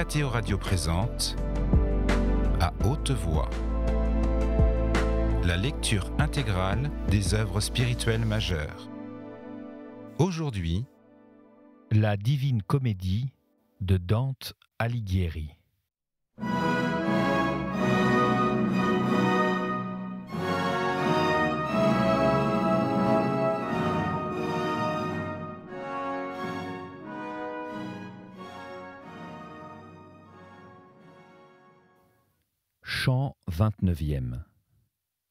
Mathéo Radio présente À haute voix la lecture intégrale des œuvres spirituelles majeures. Aujourd'hui, La Divine Comédie de Dante Alighieri. Chant 29e.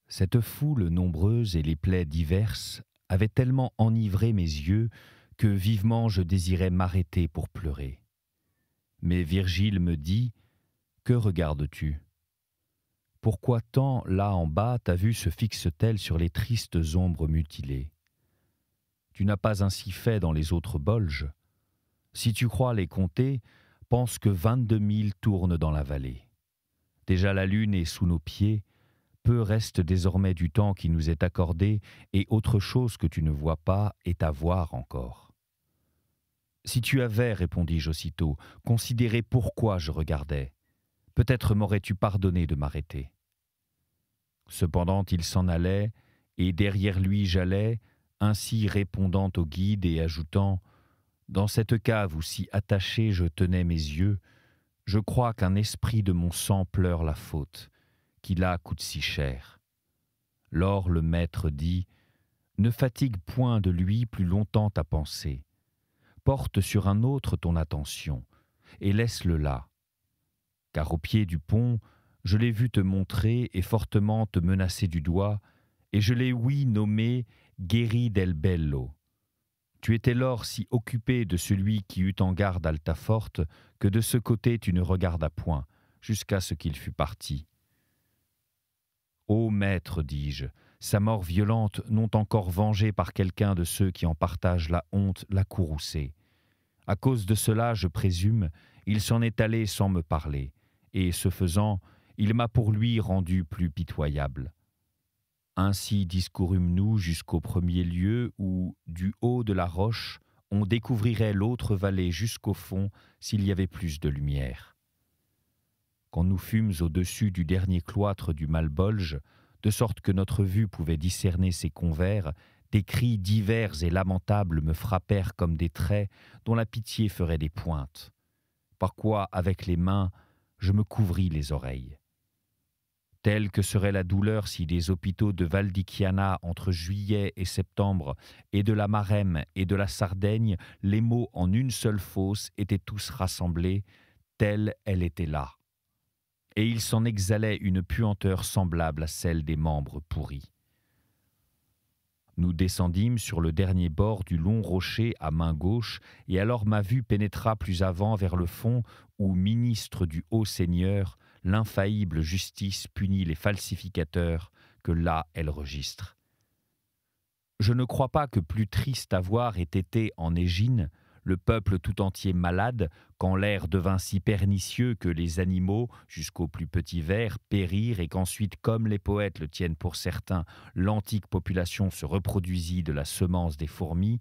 Cette foule nombreuse et les plaies diverses avaient tellement enivré mes yeux que vivement je désirais m'arrêter pour pleurer. Mais Virgile me dit « Que regardes-tu ? Pourquoi tant, là en bas, ta vue se fixe-t-elle sur les tristes ombres mutilées ? Tu n'as pas ainsi fait dans les autres bolges. Si tu crois les compter, pense que 22 000 tournent dans la vallée. Déjà la lune est sous nos pieds, peu reste désormais du temps qui nous est accordé, et autre chose que tu ne vois pas est à voir encore. Si tu avais, répondis-je aussitôt, considéré pourquoi je regardais, peut-être m'aurais-tu pardonné de m'arrêter. Cependant il s'en allait, et derrière lui j'allais, ainsi répondant au guide et ajoutant « Dans cette cave où si attaché je tenais mes yeux, je crois qu'un esprit de mon sang pleure la faute, qui là coûte si cher. » Lors le maître dit « Ne fatigue point de lui plus longtemps ta pensée. Porte sur un autre ton attention, et laisse-le là. Car au pied du pont, je l'ai vu te montrer et fortement te menacer du doigt, et je l'ai ouï nommé Guéri del Bello. Tu étais lors si occupé de celui qui eut en garde Altaforte que de ce côté tu ne regardas point, jusqu'à ce qu'il fût parti. Ô maître, dis-je, sa mort violente n'ont encore vengé par quelqu'un de ceux qui en partagent la honte l'a courroucé. À cause de cela, je présume, il s'en est allé sans me parler, et ce faisant, il m'a pour lui rendu plus pitoyable. Ainsi discourûmes-nous jusqu'au premier lieu où, du haut de la roche, on découvrirait l'autre vallée jusqu'au fond s'il y avait plus de lumière. Quand nous fûmes au-dessus du dernier cloître du Malbolge, de sorte que notre vue pouvait discerner ses convers, des cris divers et lamentables me frappèrent comme des traits dont la pitié ferait des pointes. Par quoi, avec les mains, je me couvris les oreilles. Telle que serait la douleur si des hôpitaux de Valdichiana entre juillet et septembre, et de la Maremme et de la Sardaigne, les maux en une seule fosse étaient tous rassemblés, telle elle était là. Et il s'en exhalait une puanteur semblable à celle des membres pourris. Nous descendîmes sur le dernier bord du long rocher à main gauche, et alors ma vue pénétra plus avant vers le fond où, ministre du haut Seigneur, l'infaillible justice punit les falsificateurs que là elle registre. Je ne crois pas que plus triste à voir ait été en Égine, le peuple tout entier malade, quand l'air devint si pernicieux que les animaux, jusqu'aux plus petits vers, périrent et qu'ensuite, comme les poètes le tiennent pour certain, l'antique population se reproduisit de la semence des fourmis,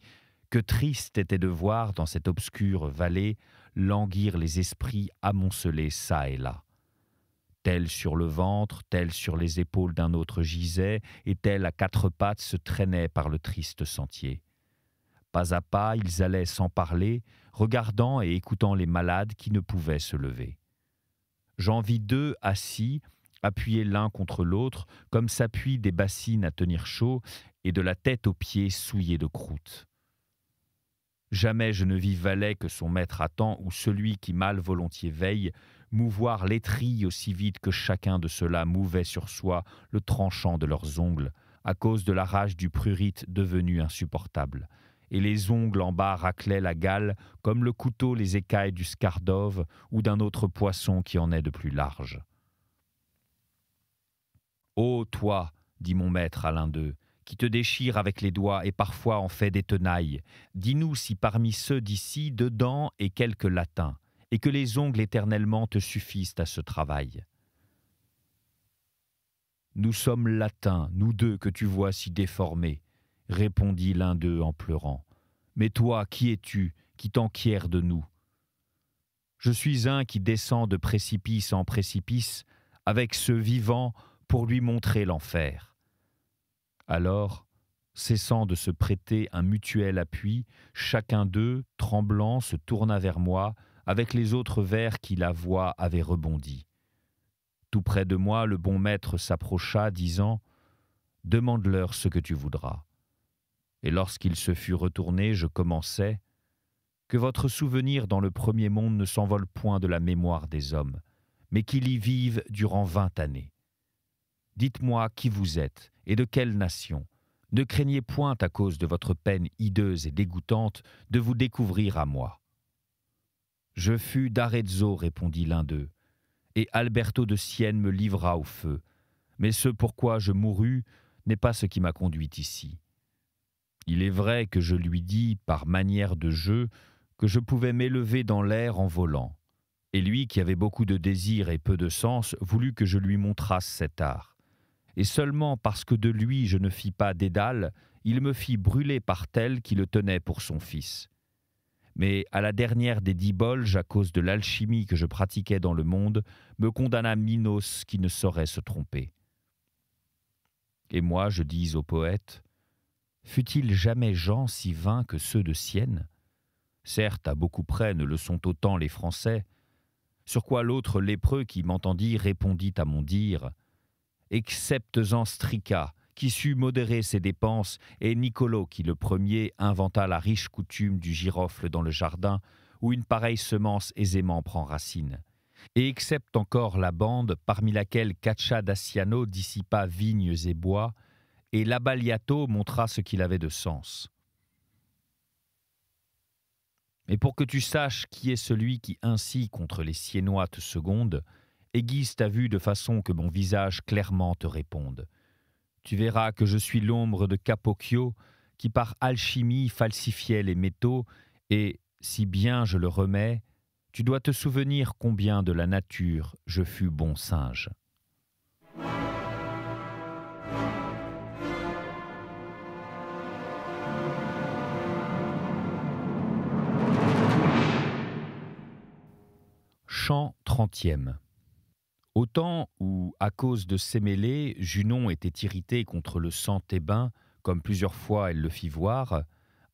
que triste était de voir dans cette obscure vallée languir les esprits amoncelés çà et là. Tel sur le ventre, tel sur les épaules d'un autre gisait, et tel à quatre pattes se traînait par le triste sentier. Pas à pas, ils allaient sans parler, regardant et écoutant les malades qui ne pouvaient se lever. J'en vis deux assis, appuyés l'un contre l'autre, comme s'appuient des bassines à tenir chaud, et de la tête aux pieds souillés de croûte. Jamais je ne vis valet que son maître attend, ou celui qui mal volontiers veille, mouvoir l'étrille aussi vite que chacun de ceux-là mouvait sur soi le tranchant de leurs ongles, à cause de la rage du prurite devenu insupportable. Et les ongles en bas raclaient la gale comme le couteau les écailles du scardove ou d'un autre poisson qui en est de plus large. « Ô toi, dit mon maître à l'un d'eux, qui te déchire avec les doigts et parfois en fait des tenailles, dis-nous si parmi ceux d'ici, dedans est quelque latin, et que les ongles éternellement te suffisent à ce travail. » « Nous sommes latins, nous deux que tu vois si déformés, répondit l'un d'eux en pleurant. Mais toi, qui es-tu, qui t'enquières de nous ? Je suis un qui descend de précipice en précipice avec ce vivant pour lui montrer l'enfer. » Alors, cessant de se prêter un mutuel appui, chacun d'eux, tremblant, se tourna vers moi, avec les autres vers qui la voix avait rebondi. Tout près de moi, le bon maître s'approcha, disant « Demande-leur ce que tu voudras. » Et lorsqu'il se fut retourné, je commençai « Que votre souvenir dans le premier monde ne s'envole point de la mémoire des hommes, mais qu'il y vive durant 20 années. Dites-moi qui vous êtes et de quelle nation. Ne craignez point à cause de votre peine hideuse et dégoûtante de vous découvrir à moi. » Je fus d'Arezzo, répondit l'un d'eux, et Alberto de Sienne me livra au feu. Mais ce pourquoi je mourus n'est pas ce qui m'a conduit ici. Il est vrai que je lui dis, par manière de jeu, que je pouvais m'élever dans l'air en volant. Et lui, qui avait beaucoup de désir et peu de sens, voulut que je lui montrasse cet art. Et seulement parce que de lui je ne fis pas dédale, il me fit brûler par tel qui le tenait pour son fils. Mais à la dernière des 10 bolges, à cause de l'alchimie que je pratiquais dans le monde, me condamna Minos qui ne saurait se tromper. Et moi, je dis au poète, fut-il jamais gens si vains que ceux de Sienne? Certes, à beaucoup près ne le sont autant les Français. Sur quoi l'autre lépreux qui m'entendit répondit à mon dire, exceptes-en Strica, qui sut modérer ses dépenses, et Nicolo qui le premier inventa la riche coutume du girofle dans le jardin, où une pareille semence aisément prend racine. Et excepte encore la bande, parmi laquelle Caccia d'Assiano dissipa vignes et bois, et l'Abaliato montra ce qu'il avait de sens. Mais pour que tu saches qui est celui qui ainsi contre les Siennois te seconde, aiguise ta vue de façon que mon visage clairement te réponde. Tu verras que je suis l'ombre de Capocchio, qui par alchimie falsifiait les métaux, et, si bien je le remets, tu dois te souvenir combien de la nature je fus bon singe. Chant 30e. Au temps où, à cause de Sémélé, Junon était irritée contre le sang thébain, comme plusieurs fois elle le fit voir,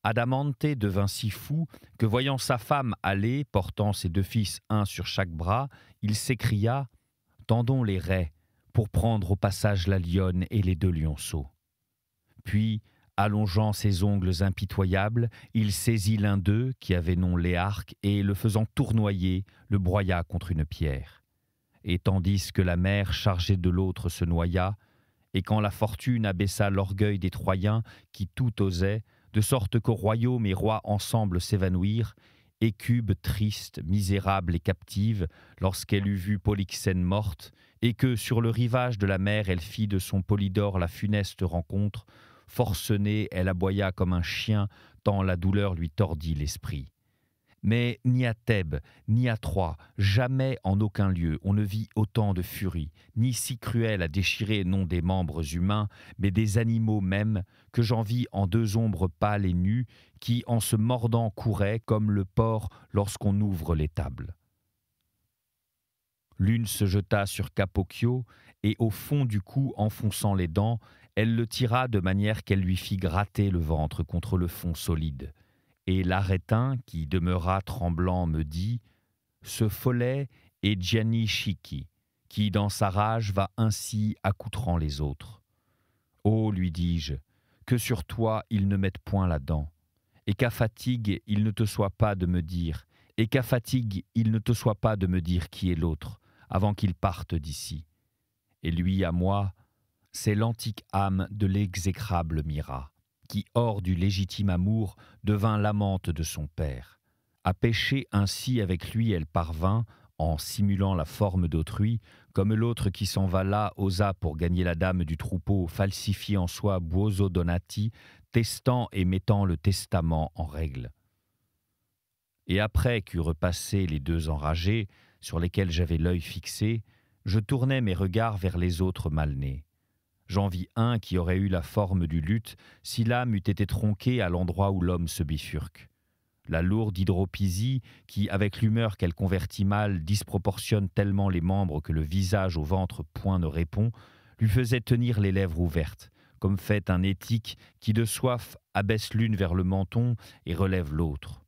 Adamante devint si fou que, voyant sa femme aller, portant ses 2 fils un sur chaque bras, il s'écria « Tendons les raies pour prendre au passage la lionne et les 2 lionceaux. » Puis, allongeant ses ongles impitoyables, il saisit l'un d'eux, qui avait nom Léarque, et, le faisant tournoyer, le broya contre une pierre. Et tandis que la mer chargée de l'autre se noya, et quand la fortune abaissa l'orgueil des Troyens qui tout osaient, de sorte que royaume et roi ensemble s'évanouirent, Écube triste, misérable et captive, lorsqu'elle eut vu Polyxène morte, et que sur le rivage de la mer elle fit de son Polydore la funeste rencontre, forcenée elle aboya comme un chien, tant la douleur lui tordit l'esprit. Mais ni à Thèbes, ni à Troie, jamais en aucun lieu on ne vit autant de furie, ni si cruelle à déchirer non des membres humains, mais des animaux mêmes, que j'en vis en 2 ombres pâles et nues, qui en se mordant couraient comme le porc lorsqu'on ouvre l'étable. L'une se jeta sur Capocchio, et au fond du cou, enfonçant les dents, elle le tira de manière qu'elle lui fit gratter le ventre contre le fond solide. Et l'Arétin, qui demeura tremblant, me dit « Ce follet est Gianni Schicchi, qui dans sa rage va ainsi accoutrant les autres. Oh, lui dis-je, que sur toi il ne mette point la dent, et qu'à fatigue il ne te soit pas de me dire, qui est l'autre, avant qu'il parte d'ici. Et lui à moi, c'est l'antique âme de l'exécrable Mira, qui, hors du légitime amour, devint l'amante de son père. À pécher ainsi avec lui, elle parvint, en simulant la forme d'autrui, comme l'autre qui s'en va là osa pour gagner la dame du troupeau, falsifier en soi Buoso Donati, testant et mettant le testament en règle. Et après qu'eurent repassé les 2 enragés, sur lesquels j'avais l'œil fixé, je tournai mes regards vers les autres mal-nés. J'en vis un qui aurait eu la forme du luth si l'âme eût été tronquée à l'endroit où l'homme se bifurque. La lourde hydropisie, qui, avec l'humeur qu'elle convertit mal, disproportionne tellement les membres que le visage au ventre point ne répond, lui faisait tenir les lèvres ouvertes, comme fait un étique qui de soif abaisse l'une vers le menton et relève l'autre.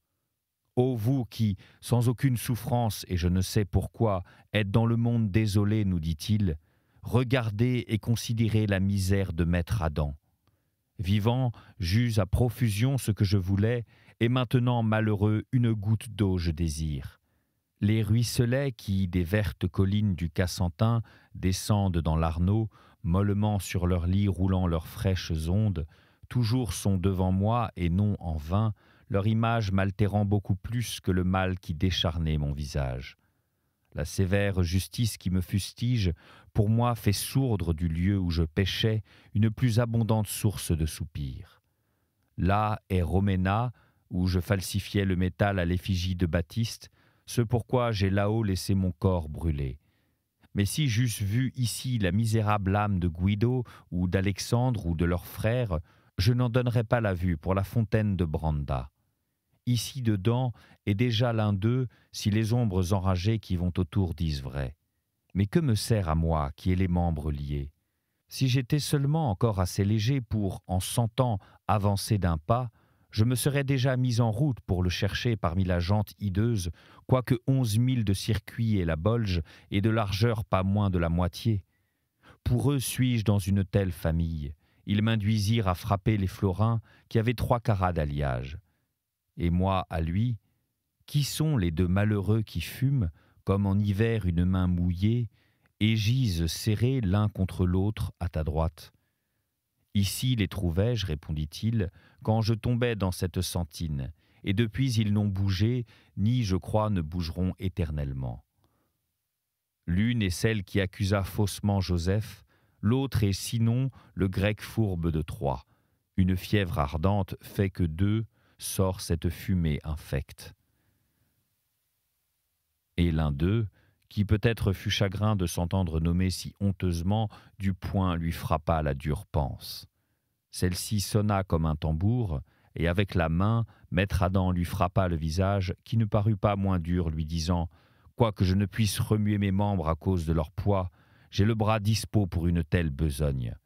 Ô vous qui, sans aucune souffrance et je ne sais pourquoi, êtes dans le monde désolé, nous dit-il, regardez et considérez la misère de maître Adam. Vivant, j'eus à profusion ce que je voulais, et maintenant, malheureux, une goutte d'eau je désire. Les ruisselets qui, des vertes collines du Cassantin, descendent dans l'Arnaud, mollement sur leurs lits roulant leurs fraîches ondes, toujours sont devant moi, et non en vain, leur image m'altérant beaucoup plus que le mal qui décharnait mon visage. La sévère justice qui me fustige, pour moi fait sourdre du lieu où je péchais une plus abondante source de soupirs. Là est Roména, où je falsifiais le métal à l'effigie de Baptiste, ce pourquoi j'ai là-haut laissé mon corps brûler. Mais si j'eusse vu ici la misérable âme de Guido ou d'Alexandre ou de leurs frères, je n'en donnerais pas la vue pour la fontaine de Branda. Ici dedans est déjà l'un d'eux, si les ombres enragées qui vont autour disent vrai. Mais que me sert à moi qui ai les membres liés? Si j'étais seulement encore assez léger pour, en 100 ans, avancer d'un pas, je me serais déjà mis en route pour le chercher parmi la gente hideuse, quoique 11 000 de circuit et la bolge, et de largeur pas moins de la moitié. Pour eux suis-je dans une telle famille. Ils m'induisirent à frapper les florins qui avaient 3 carats d'alliage. Et moi, à lui, qui sont les 2 malheureux qui fument, comme en hiver une main mouillée, et gisent serrés l'un contre l'autre à ta droite? Ici les trouvai-je, répondit-il, quand je tombais dans cette sentine, et depuis ils n'ont bougé, ni, je crois, ne bougeront éternellement. L'une est celle qui accusa faussement Joseph, l'autre est sinon le grec fourbe de Troie. Une fièvre ardente fait que d'eux sort cette fumée infecte. Et l'un d'eux, qui peut-être fut chagrin de s'entendre nommer si honteusement, du poing lui frappa la dure panse. Celle-ci sonna comme un tambour, et avec la main, maître Adam lui frappa le visage, qui ne parut pas moins dur, lui disant « Quoique je ne puisse remuer mes membres à cause de leur poids, j'ai le bras dispo pour une telle besogne. »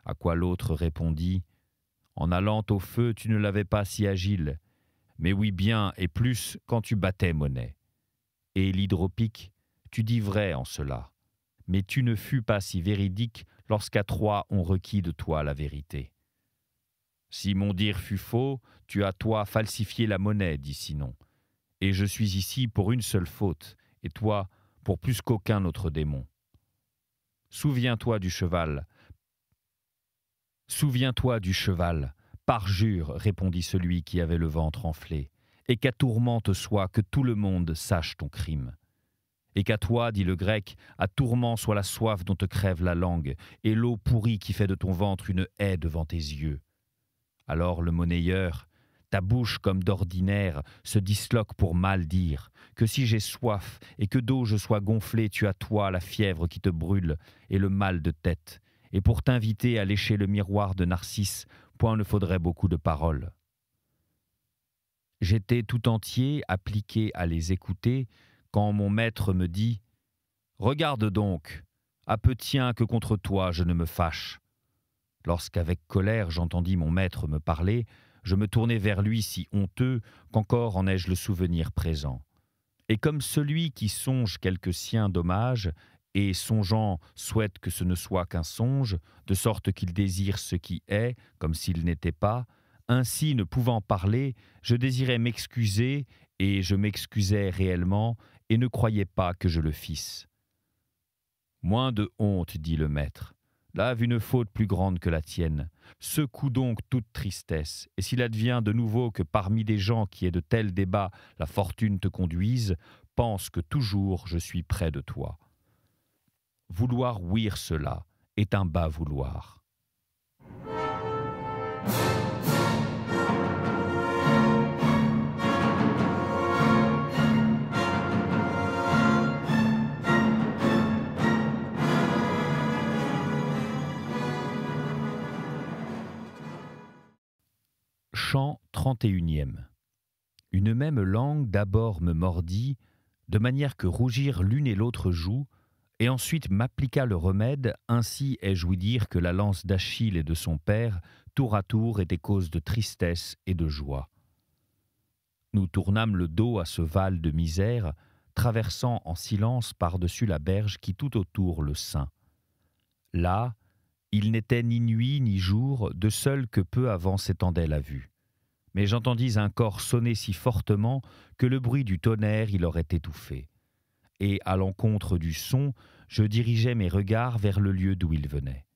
À quoi l'autre répondit « En allant au feu, tu ne l'avais pas si agile, mais oui bien et plus quand tu battais monnaie. Et l'hydropique, tu dis vrai en cela, mais tu ne fus pas si véridique lorsqu'à 3 on requit de toi la vérité. Si mon dire fut faux, tu as toi falsifié la monnaie, dit Sinon, et je suis ici pour une seule faute, et toi pour plus qu'aucun autre démon. Souviens-toi du cheval. Souviens-toi du cheval, parjure, répondit celui qui avait le ventre enflé, et qu'à tourmente soit que tout le monde sache ton crime. Et qu'à toi, dit le grec, à tourment soit la soif dont te crève la langue, et l'eau pourrie qui fait de ton ventre une haie devant tes yeux. Alors le monnayeur, ta bouche comme d'ordinaire se disloque pour mal dire, que si j'ai soif et que d'eau je sois gonflé, tu as toi la fièvre qui te brûle et le mal de tête, et pour t'inviter à lécher le miroir de Narcisse, point ne faudrait beaucoup de paroles. J'étais tout entier appliqué à les écouter, quand mon maître me dit « Regarde donc, à peu tien que contre toi je ne me fâche. » Lorsqu'avec colère j'entendis mon maître me parler, je me tournai vers lui si honteux qu'encore en ai-je le souvenir présent. Et comme celui qui songe quelque sien dommage, et songeant souhaite que ce ne soit qu'un songe, de sorte qu'il désire ce qui est, comme s'il n'était pas, ainsi ne pouvant parler, je désirais m'excuser, et je m'excusais réellement, et ne croyais pas que je le fisse. « Moins de honte, dit le maître. Lave une faute plus grande que la tienne. Secoue donc toute tristesse, et s'il advient de nouveau que parmi des gens qui aient de tels débats la fortune te conduise, pense que toujours je suis près de toi. Vouloir ouïr cela est un bas vouloir. » Chant 31e. Une même langue d'abord me mordit, de manière que rougirent l'une et l'autre joue, et ensuite m'appliqua le remède, ainsi ai-je ouï dire que la lance d'Achille et de son père, tour à tour, était cause de tristesse et de joie. Nous tournâmes le dos à ce val de misère, traversant en silence par-dessus la berge qui tout autour le ceint. Là, il n'était ni nuit ni jour, de seul que peu avant s'étendait la vue. Mais j'entendis un cor sonner si fortement que le bruit du tonnerre il aurait étouffé. Et à l'encontre du son, je dirigeais mes regards vers le lieu d'où il venait.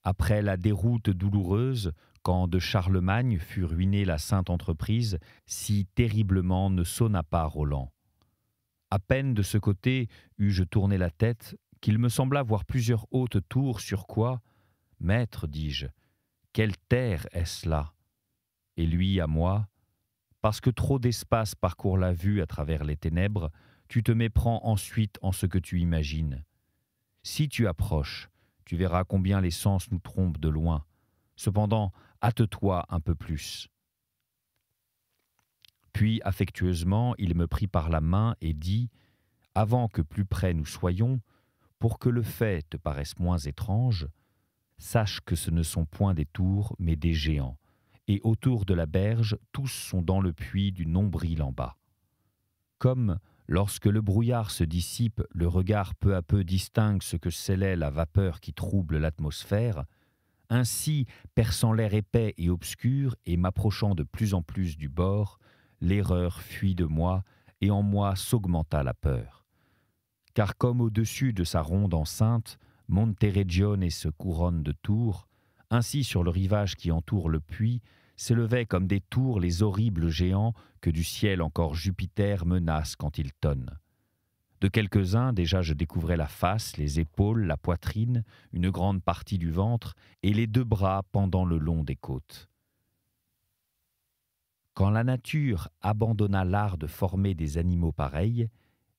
Après la déroute douloureuse, quand de Charlemagne fut ruinée la sainte entreprise, si terriblement ne sonna pas Roland. À peine de ce côté eus-je tourné la tête, qu'il me sembla voir plusieurs hautes tours sur quoi, « Maître, dis-je, quelle terre est-ce là ?» Et lui à moi, « Parce que trop d'espace parcourt la vue à travers les ténèbres, tu te méprends ensuite en ce que tu imagines. Si tu approches, tu verras combien les sens nous trompent de loin. Cependant, hâte-toi un peu plus. » Puis, affectueusement, il me prit par la main et dit, « Avant que plus près nous soyons, pour que le fait te paraisse moins étrange, sache que ce ne sont point des tours, mais des géants, et autour de la berge, tous sont dans le puits du nombril en bas. Comme, lorsque le brouillard se dissipe, le regard peu à peu distingue ce que scellait la vapeur qui trouble l'atmosphère, ainsi, perçant l'air épais et obscur et m'approchant de plus en plus du bord, l'erreur fuit de moi et en moi s'augmenta la peur. Car comme au-dessus de sa ronde enceinte, Monteregione se couronne de tours, ainsi sur le rivage qui entoure le puits, s'élevaient comme des tours les horribles géants que du ciel encore Jupiter menace quand il tonne. De quelques-uns, déjà je découvrais la face, les épaules, la poitrine, une grande partie du ventre et les 2 bras pendant le long des côtes. Quand la nature abandonna l'art de former des animaux pareils,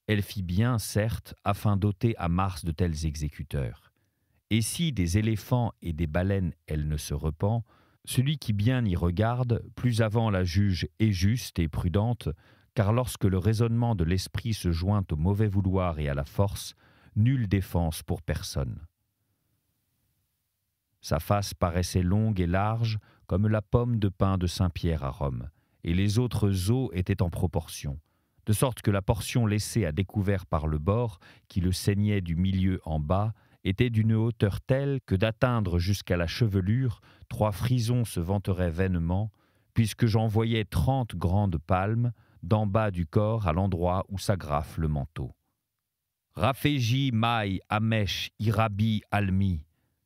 elle fit bien, certes, afin d'ôter à Mars de tels exécuteurs. Et si des éléphants et des baleines elle ne se repent, celui qui bien y regarde, plus avant la juge est juste et prudente, car lorsque le raisonnement de l'esprit se joint au mauvais vouloir et à la force, nulle défense pour personne. Sa face paraissait longue et large comme la pomme de pin de Saint-Pierre à Rome, et les autres os étaient en proportion, de sorte que la portion laissée à découvert par le bord, qui le saignait du milieu en bas, était d'une hauteur telle que d'atteindre jusqu'à la chevelure, 3 frisons se vanteraient vainement, puisque j'en voyais 30 grandes palmes, d'en bas du corps à l'endroit où s'agrafe le manteau. « Raphégie, Maï, Amèche, Irabi, Almi »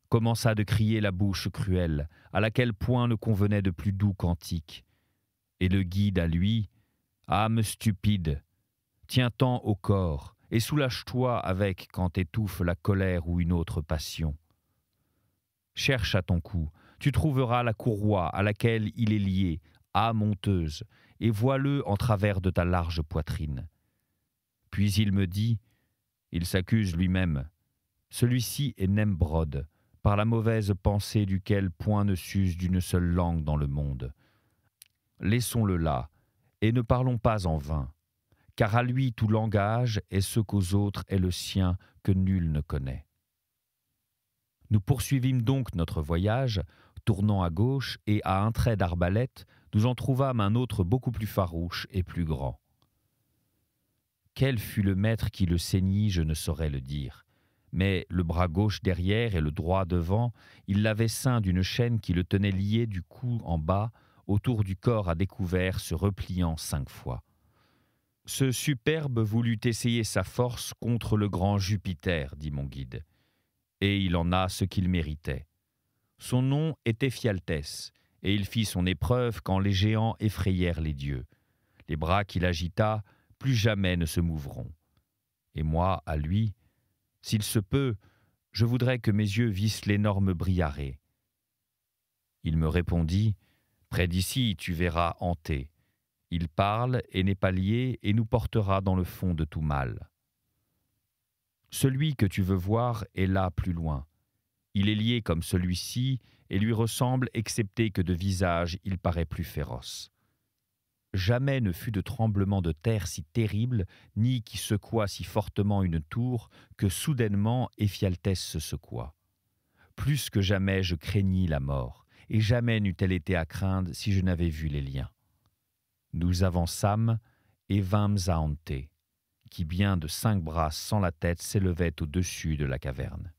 commença de crier la bouche cruelle, à laquelle point ne convenait de plus doux cantique. Et le guide à lui, « Âme stupide, tiens-t'en au corps, et soulage-toi avec quand étouffe la colère ou une autre passion. Cherche à ton cou, tu trouveras la courroie à laquelle il est lié, âme honteuse, et vois-le en travers de ta large poitrine. » Puis il me dit, il s'accuse lui-même, « Celui-ci est Nembrod, par la mauvaise pensée duquel point ne s'use d'une seule langue dans le monde. Laissons-le là, et ne parlons pas en vain, car à lui tout langage est ce qu'aux autres est le sien que nul ne connaît. » Nous poursuivîmes donc notre voyage, tournant à gauche, et à un trait d'arbalète, nous en trouvâmes un autre beaucoup plus farouche et plus grand. Quel fut le maître qui le ceignit, je ne saurais le dire. Mais le bras gauche derrière et le droit devant, il l'avait ceint d'une chaîne qui le tenait lié du cou en bas, autour du corps à découvert, se repliant 5 fois. Ce superbe voulut essayer sa force contre le grand Jupiter, dit mon guide. Et il en a ce qu'il méritait. Son nom était Éphialtès, et il fit son épreuve quand les géants effrayèrent les dieux. Les bras qu'il agita, plus jamais ne se mouvront. Et moi, à lui, s'il se peut, je voudrais que mes yeux vissent l'énorme Briarée. Il me répondit, « Près d'ici, tu verras hanté. Il parle et n'est pas lié et nous portera dans le fond de tout mal. Celui que tu veux voir est là plus loin. Il est lié comme celui-ci et lui ressemble excepté que de visage il paraît plus féroce. Jamais ne fut de tremblement de terre si terrible, ni qui secoua si fortement une tour, que soudainement Éphialtès se secoua. Plus que jamais je craignis la mort, et jamais n'eût-elle été à craindre si je n'avais vu les liens. Nous avançâmes et vînmes à Anté, qui bien de 5 bras sans la tête s'élevait au-dessus de la caverne.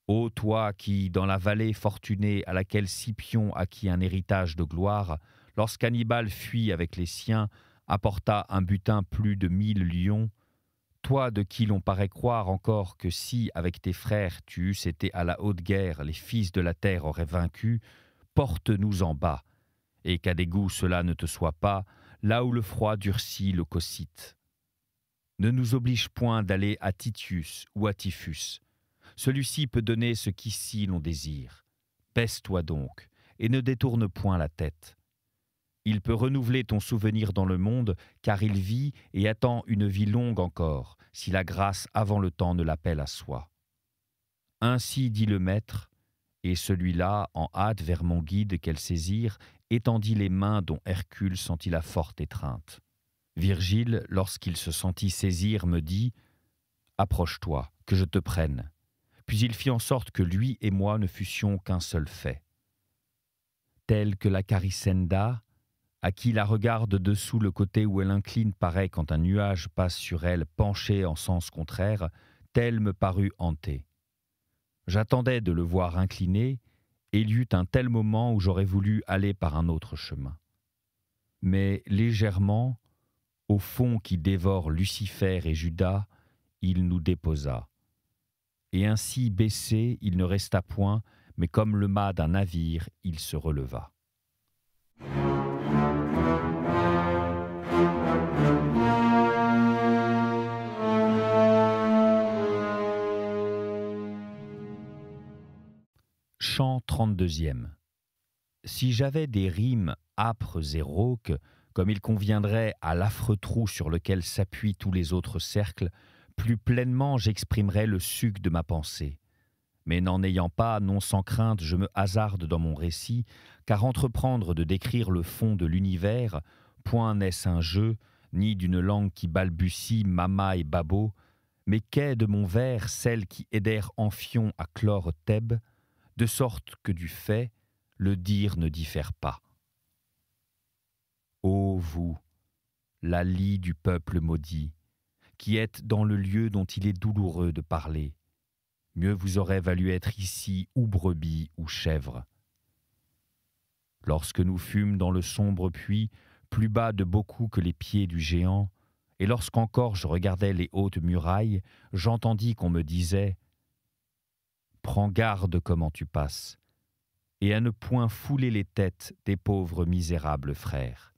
Ô toi qui, dans la vallée fortunée à laquelle Scipion acquit un héritage de gloire, lorsqu'Hannibal fuit avec les siens, apporta un butin plus de 1000 lions, toi de qui l'on paraît croire encore que si, avec tes frères, tu eusses été à la haute guerre, les fils de la terre auraient vaincu, porte-nous en bas, et qu'à dégoût cela ne te soit pas, là où le froid durcit le cocyte. Ne nous oblige point d'aller à Titius ou à Typhus. Celui-ci peut donner ce qu'ici l'on désire. Baisse-toi donc, et ne détourne point la tête. Il peut renouveler ton souvenir dans le monde, car il vit et attend une vie longue encore, si la grâce avant le temps ne l'appelle à soi. Ainsi dit le maître, et celui-là, en hâte vers mon guide qu'elle saisire, étendit les mains dont Hercule sentit la forte étreinte. Virgile, lorsqu'il se sentit saisir, me dit « Approche-toi, que je te prenne ». Puis il fit en sorte que lui et moi ne fussions qu'un seul fait. Tel que la Carissenda, à qui la regarde dessous le côté où elle incline paraît quand un nuage passe sur elle penché en sens contraire, tel me parut Anté. J'attendais de le voir incliné, et il y eut un tel moment où j'aurais voulu aller par un autre chemin. Mais légèrement, au fond qui dévore Lucifer et Judas, il nous déposa. Et ainsi baissé, il ne resta point, mais comme le mât d'un navire, il se releva. Chant 32e. Si j'avais des rimes âpres et rauques, comme il conviendrait à l'affreux trou sur lequel s'appuient tous les autres cercles, plus pleinement j'exprimerais le suc de ma pensée. Mais n'en ayant pas, non sans crainte, je me hasarde dans mon récit, car entreprendre de décrire le fond de l'univers, point n'est-ce un jeu, ni d'une langue qui balbutie mama et babo, mais qu'est de mon vers celle qui aidèrent Amphion à clore Thèbes, de sorte que du fait, le dire ne diffère pas. Ô vous, la lie du peuple maudit, qui êtes dans le lieu dont il est douloureux de parler, mieux vous aurait valu être ici ou brebis ou chèvre. Lorsque nous fûmes dans le sombre puits, plus bas de beaucoup que les pieds du géant, et lorsqu'encore je regardais les hautes murailles, j'entendis qu'on me disait « Prends garde comment tu passes, et à ne point fouler les têtes des pauvres misérables frères. »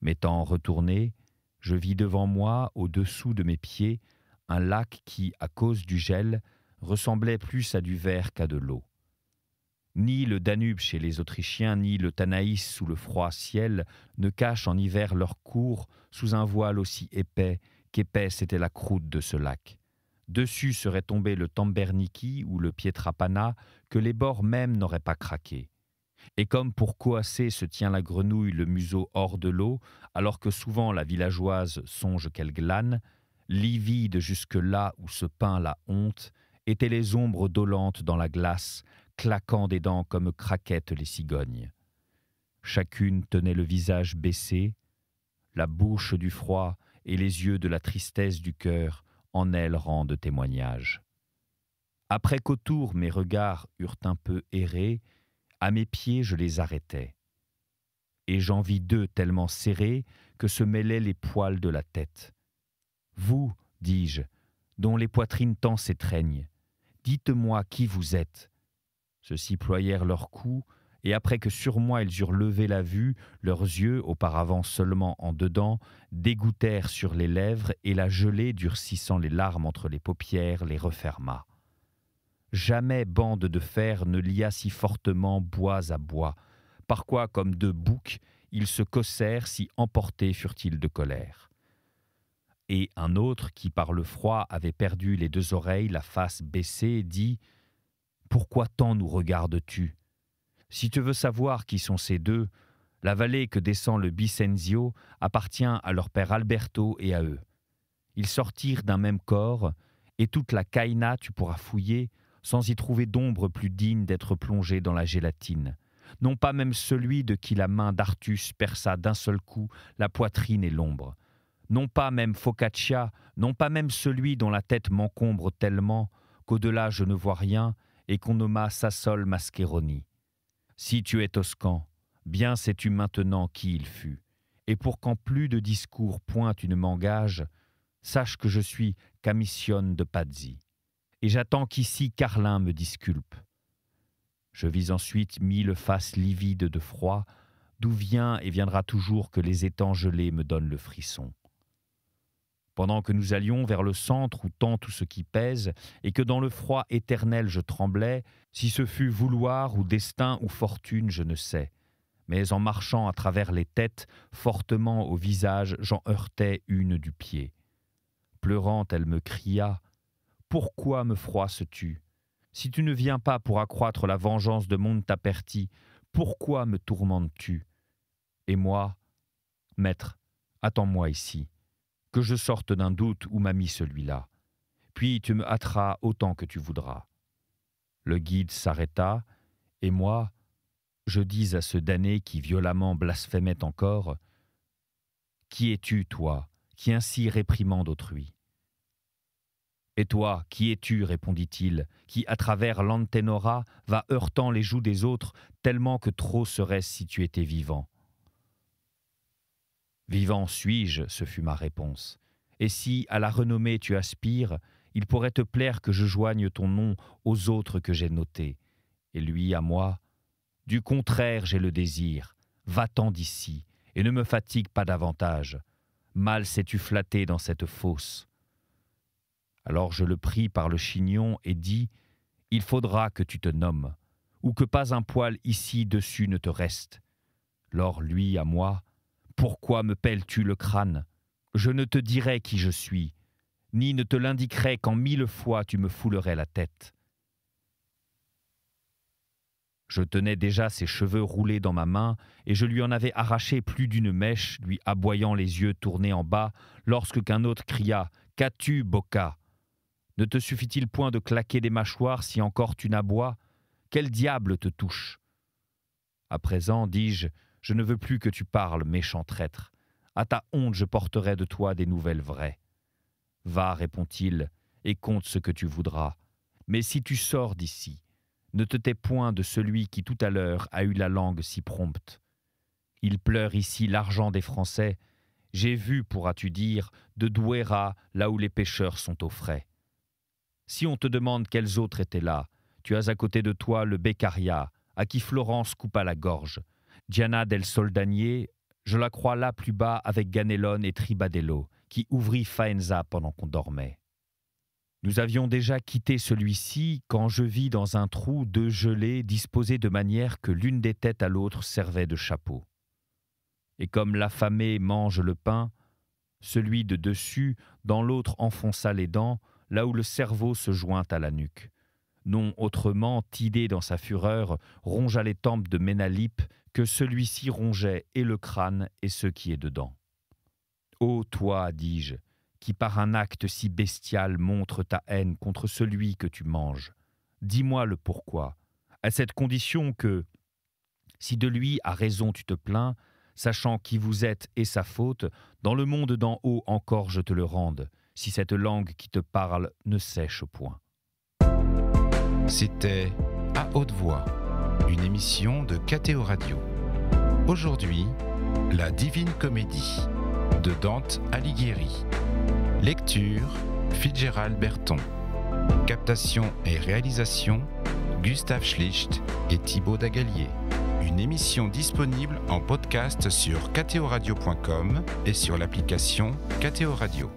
M'étant retourné, je vis devant moi, au-dessous de mes pieds, un lac qui, à cause du gel, ressemblait plus à du verre qu'à de l'eau. Ni le Danube chez les Autrichiens, ni le Tanaïs sous le froid ciel ne cachent en hiver leur cours sous un voile aussi épais qu'épaisse était la croûte de ce lac. Dessus serait tombé le Tamberniki ou le Pietrapana, que les bords même n'auraient pas craqué. Et comme pour coasser se tient la grenouille le museau hors de l'eau, alors que souvent la villageoise songe qu'elle glane, livide jusque-là où se peint la honte, étaient les ombres dolentes dans la glace, claquant des dents comme craquettent les cigognes. Chacune tenait le visage baissé, la bouche du froid et les yeux de la tristesse du cœur en elle rendent témoignage. Après qu'autour mes regards eurent un peu erré, à mes pieds je les arrêtai. Et j'en vis deux tellement serrés que se mêlaient les poils de la tête. Vous, dis-je, dont les poitrines tant s'étreignent, dites-moi qui vous êtes. Ceux-ci ployèrent leurs cous, et après que sur moi ils eurent levé la vue, leurs yeux, auparavant seulement en dedans, dégoûtèrent sur les lèvres, et la gelée, durcissant les larmes entre les paupières, les referma. Jamais bande de fer ne lia si fortement bois à bois, par quoi, comme deux boucs, ils se cassèrent, si emportés furent-ils de colère. Et un autre, qui par le froid avait perdu les deux oreilles, la face baissée, dit « Pourquoi tant nous regardes-tu ? Si tu veux savoir qui sont ces deux, La vallée que descend le Bisenzio appartient à leur père Alberto et à eux. Ils sortirent d'un même corps, et toute la Caïna tu pourras fouiller sans y trouver d'ombre plus digne d'être plongée dans la gélatine. Non pas même celui de qui la main d'Artus perça d'un seul coup la poitrine et l'ombre. Non pas même Focaccia, non pas même celui dont la tête m'encombre tellement qu'au-delà je ne vois rien et qu'on nomma Sassol Mascheroni. Si tu es Toscan, bien sais-tu maintenant qui il fut, et pour qu'en plus de discours point tu ne m'engages, sache que je suis Camiscione de Pazzi, et j'attends qu'ici Carlin me disculpe. Je vis ensuite 1000 faces livides de froid, d'où vient et viendra toujours que les étangs gelés me donnent le frisson. Pendant que nous allions vers le centre où tend tout ce qui pèse, et que dans le froid éternel je tremblais, si ce fut vouloir ou destin ou fortune, je ne sais. Mais en marchant à travers les têtes, fortement au visage, j'en heurtai une du pied. Pleurant, elle me cria « Pourquoi me froisses-tu ? Si tu ne viens pas pour accroître la vengeance de Montaperti, pourquoi me tourmentes-tu ? Et moi, maître, attends-moi ici, que je sorte d'un doute où m'a mis celui-là. Puis tu me hâteras autant que tu voudras. » Le guide s'arrêta, et moi, je dis à ce damné qui violemment blasphémait encore « Qui es-tu, toi, qui ainsi réprimande autrui ? » « Et toi, qui es-tu, répondit-il, qui, à travers l'antenora, va heurtant les joues des autres, tellement que trop serait-ce si tu étais vivant. » « Vivant suis-je, ce fut ma réponse. Et si, à la renommée tu aspires, il pourrait te plaire que je joigne ton nom aux autres que j'ai notés. Et lui à moi, du contraire j'ai le désir, va-t'en d'ici, et ne me fatigue pas davantage. Mal sais-tu flatter dans cette fosse. » Alors je le pris par le chignon et dis « Il faudra que tu te nommes, ou que pas un poil ici dessus ne te reste. » Lors lui à moi, « Pourquoi me pèles-tu le crâne ? Je ne te dirai qui je suis, ni ne te l'indiquerai qu'en 1000 fois tu me foulerais la tête. » Je tenais déjà ses cheveux roulés dans ma main, et je lui en avais arraché plus d'une mèche, lui aboyant les yeux tournés en bas, lorsque qu'un autre cria « Qu'as-tu, Bocca ? Ne te suffit-il point de claquer des mâchoires si encore tu n'aboies ? Quel diable te touche ? À présent, dis-je, je ne veux plus que tu parles, méchant traître. À ta honte, je porterai de toi des nouvelles vraies. Va, répond-il, et compte ce que tu voudras. Mais si tu sors d'ici, ne te tais point de celui qui tout à l'heure a eu la langue si prompte. Il pleure ici l'argent des Français. J'ai vu, pourras-tu dire, de Douéra, là où les pêcheurs sont au frais. Si on te demande quels autres étaient là, tu as à côté de toi le Beccaria, à qui Florence coupa la gorge. Diana del Soldanier, je la crois là plus bas avec Ganelone et Tribadello, qui ouvrit Faenza pendant qu'on dormait. Nous avions déjà quitté celui-ci quand je vis dans un trou 2 gelées disposées de manière que l'une des têtes à l'autre servait de chapeau. Et comme l'affamé mange le pain, celui de dessus, dans l'autre enfonça les dents, là où le cerveau se joint à la nuque. Non autrement, Tidée dans sa fureur, rongea les tempes de Ménalippe que celui-ci rongeait et le crâne et ce qui est dedans. Ô toi, dis-je, qui par un acte si bestial montre ta haine contre celui que tu manges, dis-moi le pourquoi, à cette condition que, si de lui à raison tu te plains, sachant qui vous êtes et sa faute, dans le monde d'en haut encore je te le rende, si cette langue qui te parle ne sèche point. C'était À haute voix, une émission de KTO Radio. Aujourd'hui, La Divine Comédie de Dante Alighieri. Lecture, Fitzgerald Berton. Captation et réalisation, Gustave Schlicht et Thibaut Dagalier. Une émission disponible en podcast sur ktoradio.com et sur l'application KTO Radio.